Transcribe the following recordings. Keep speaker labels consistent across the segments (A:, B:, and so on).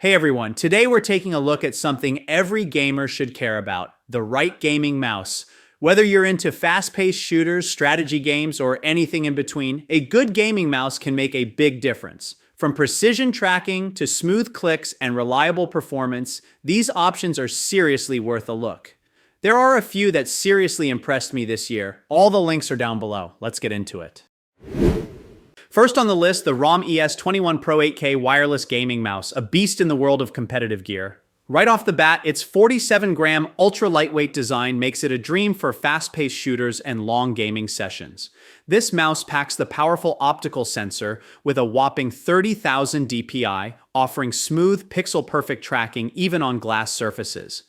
A: Hey everyone, today we're taking a look at something every gamer should care about, the right gaming mouse. Whether you're into fast-paced shooters, strategy games, or anything in between, a good gaming mouse can make a big difference. From precision tracking to smooth clicks and reliable performance, these options are seriously worth a look. There are a few that seriously impressed me this year. All the links are down below. Let's get into it. First on the list, the RAWM ES21 Pro 8K wireless gaming mouse, a beast in the world of competitive gear. Right off the bat, its 47-gram ultra-lightweight design makes it a dream for fast-paced shooters and long gaming sessions. This mouse packs the powerful optical sensor with a whopping 30,000 dpi, offering smooth, pixel-perfect tracking even on glass surfaces.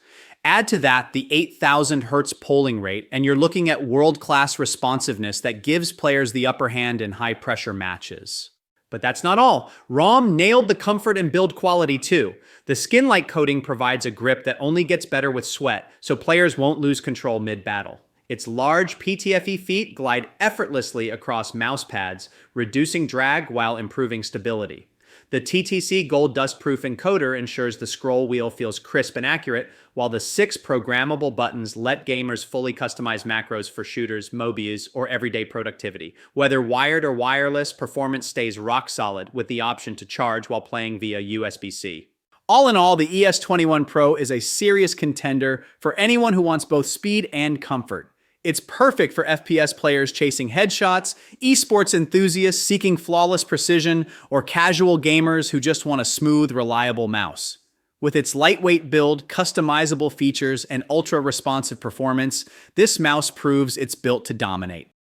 A: Add to that the 8,000 Hz polling rate, and you're looking at world-class responsiveness that gives players the upper hand in high-pressure matches. But that's not all. RAWM nailed the comfort and build quality too. The Skinlight coating provides a grip that only gets better with sweat, so players won't lose control mid-battle. Its large PTFE feet glide effortlessly across mouse pads, reducing drag while improving stability. The TTC Gold Dustproof encoder ensures the scroll wheel feels crisp and accurate, while the 6 programmable buttons let gamers fully customize macros for shooters, MOBAs, or everyday productivity. Whether wired or wireless, performance stays rock solid with the option to charge while playing via USB-C. All in all, the ES21 Pro is a serious contender for anyone who wants both speed and comfort. It's perfect for FPS players chasing headshots, esports enthusiasts seeking flawless precision, or casual gamers who just want a smooth, reliable mouse. With its lightweight build, customizable features, and ultra-responsive performance, this mouse proves it's built to dominate.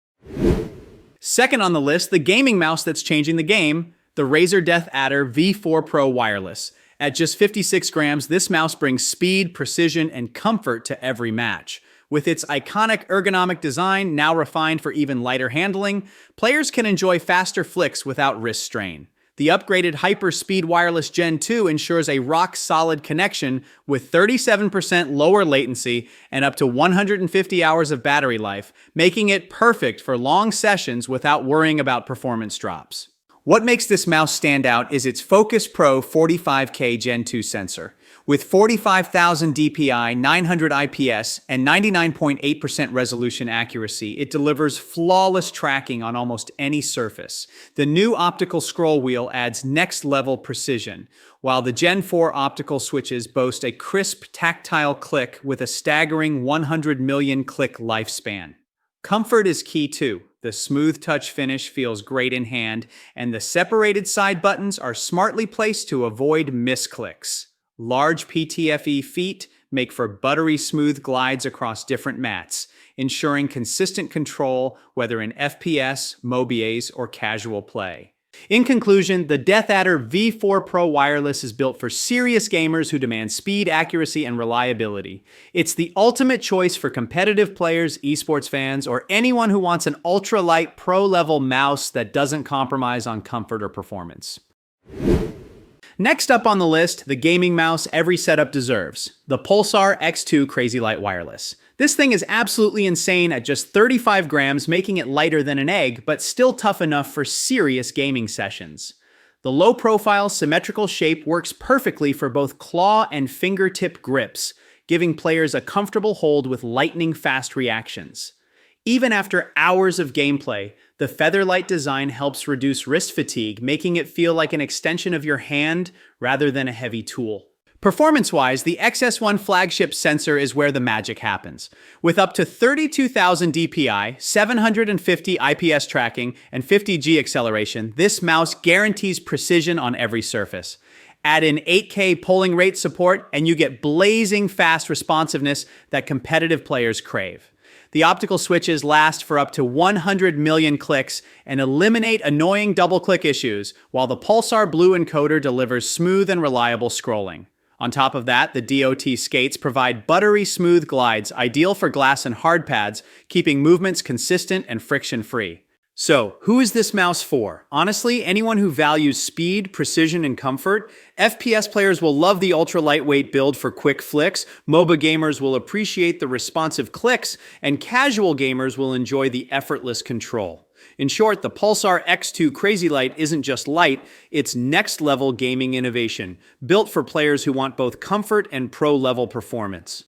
A: Second on the list, the gaming mouse that's changing the game, the Razer DeathAdder V4 Pro Wireless. At just 56 grams, this mouse brings speed, precision, and comfort to every match. With its iconic ergonomic design, now refined for even lighter handling, players can enjoy faster flicks without wrist strain. The upgraded Hyper-Speed Wireless Gen 2 ensures a rock-solid connection with 37% lower latency and up to 150 hours of battery life, making it perfect for long sessions without worrying about performance drops. What makes this mouse stand out is its Focus Pro 45K Gen 2 sensor. With 45,000 dpi, 900 IPS, and 99.8% resolution accuracy, it delivers flawless tracking on almost any surface. The new optical scroll wheel adds next-level precision, while the Gen 4 optical switches boast a crisp, tactile click with a staggering 100 million click lifespan. Comfort is key too. The smooth touch finish feels great in hand, and the separated side buttons are smartly placed to avoid misclicks. Large PTFE feet make for buttery smooth glides across different mats, ensuring consistent control whether in FPS, MOBAs, or casual play. In conclusion, the DeathAdder V4 Pro Wireless is built for serious gamers who demand speed, accuracy, and reliability. It's the ultimate choice for competitive players, esports fans, or anyone who wants an ultra-light pro-level mouse that doesn't compromise on comfort or performance. Next up on the list, the gaming mouse every setup deserves, the Pulsar X2 Crazylight Wireless. This thing is absolutely insane at just 35 grams, making it lighter than an egg, but still tough enough for serious gaming sessions. The low-profile, symmetrical shape works perfectly for both claw and fingertip grips, giving players a comfortable hold with lightning-fast reactions. Even after hours of gameplay, the featherlight design helps reduce wrist fatigue, making it feel like an extension of your hand rather than a heavy tool. Performance-wise, the XS1 flagship sensor is where the magic happens. With up to 32,000 dpi, 750 IPS tracking, and 50G acceleration, this mouse guarantees precision on every surface. Add in 8K polling rate support, and you get blazing fast responsiveness that competitive players crave. The optical switches last for up to 100 million clicks and eliminate annoying double-click issues, while the Pulsar Blue encoder delivers smooth and reliable scrolling. On top of that, the DOT skates provide buttery smooth glides, ideal for glass and hard pads, keeping movements consistent and friction-free. So, who is this mouse for? Honestly, anyone who values speed, precision, and comfort. FPS players will love the ultra-lightweight build for quick flicks, MOBA gamers will appreciate the responsive clicks, and casual gamers will enjoy the effortless control. In short, the Pulsar X2 Crazylight isn't just light, it's next-level gaming innovation, built for players who want both comfort and pro-level performance.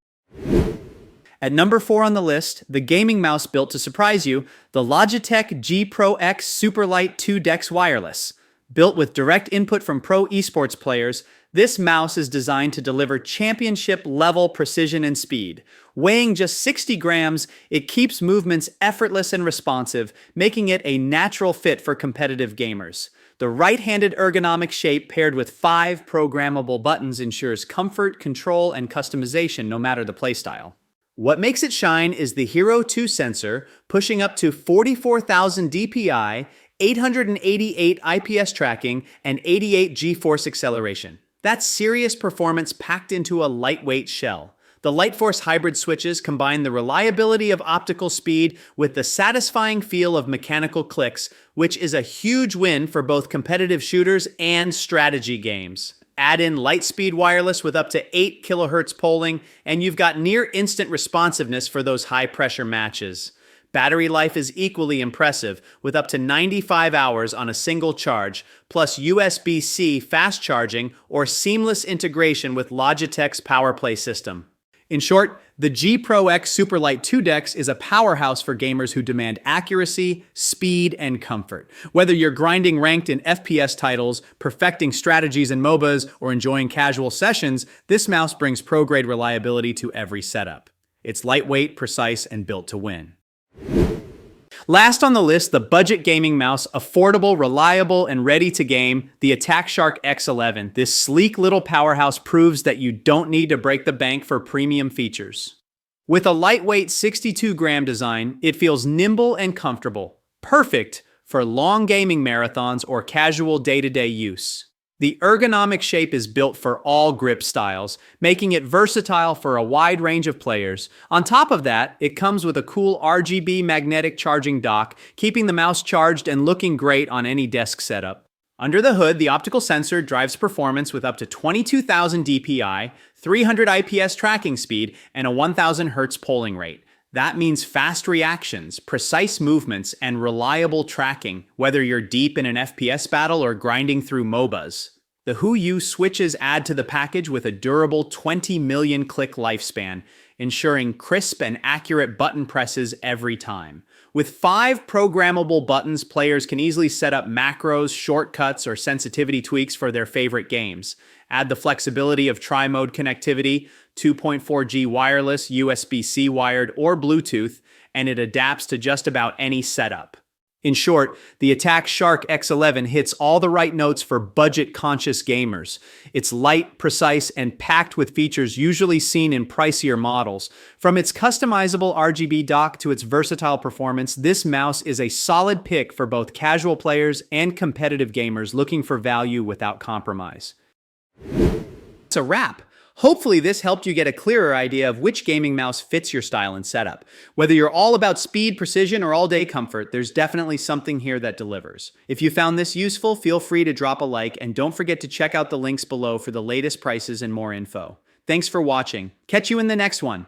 A: At number 4 on the list, the gaming mouse built to surprise you, the Logitech G Pro X Superlight 2 Dex Wireless. Built with direct input from pro esports players, this mouse is designed to deliver championship-level precision and speed. Weighing just 60 grams, it keeps movements effortless and responsive, making it a natural fit for competitive gamers. The right-handed ergonomic shape paired with 5 programmable buttons ensures comfort, control, and customization no matter the playstyle. What makes it shine is the Hero 2 sensor, pushing up to 44,000 DPI, 888 IPS tracking, and 88 G-force acceleration. That's serious performance packed into a lightweight shell. The Lightforce hybrid switches combine the reliability of optical speed with the satisfying feel of mechanical clicks, which is a huge win for both competitive shooters and strategy games. Add in Lightspeed wireless with up to 8 kHz polling, and you've got near-instant responsiveness for those high-pressure matches. Battery life is equally impressive, with up to 95 hours on a single charge, plus USB-C fast charging or seamless integration with Logitech's PowerPlay system. In short, the G Pro X Superlight 2 Dex is a powerhouse for gamers who demand accuracy, speed, and comfort. Whether you're grinding ranked in FPS titles, perfecting strategies in MOBAs, or enjoying casual sessions, this mouse brings pro-grade reliability to every setup. It's lightweight, precise, and built to win. Last on the list, the budget gaming mouse, affordable, reliable, and ready to game, the Attack Shark X11. This sleek little powerhouse proves that you don't need to break the bank for premium features. With a lightweight 62-gram design, it feels nimble and comfortable, perfect for long gaming marathons or casual day-to-day use. The ergonomic shape is built for all grip styles, making it versatile for a wide range of players. On top of that, it comes with a cool RGB magnetic charging dock, keeping the mouse charged and looking great on any desk setup. Under the hood, the optical sensor drives performance with up to 22,000 DPI, 300 IPS tracking speed, and a 1,000 Hz polling rate. That means fast reactions, precise movements, and reliable tracking, whether you're deep in an FPS battle or grinding through MOBAs. The HUYU switches add to the package with a durable 20 million click lifespan, ensuring crisp and accurate button presses every time. With 5 programmable buttons, players can easily set up macros, shortcuts, or sensitivity tweaks for their favorite games. Add the flexibility of tri-mode connectivity, 2.4G wireless, USB-C wired, or Bluetooth, and it adapts to just about any setup. In short, the Attack Shark X11 hits all the right notes for budget-conscious gamers. It's light, precise, and packed with features usually seen in pricier models. From its customizable RGB dock to its versatile performance, this mouse is a solid pick for both casual players and competitive gamers looking for value without compromise. It's a wrap. Hopefully this helped you get a clearer idea of which gaming mouse fits your style and setup. Whether you're all about speed, precision, or all-day comfort, there's definitely something here that delivers. If you found this useful, feel free to drop a like, and don't forget to check out the links below for the latest prices and more info. Thanks for watching. Catch you in the next one.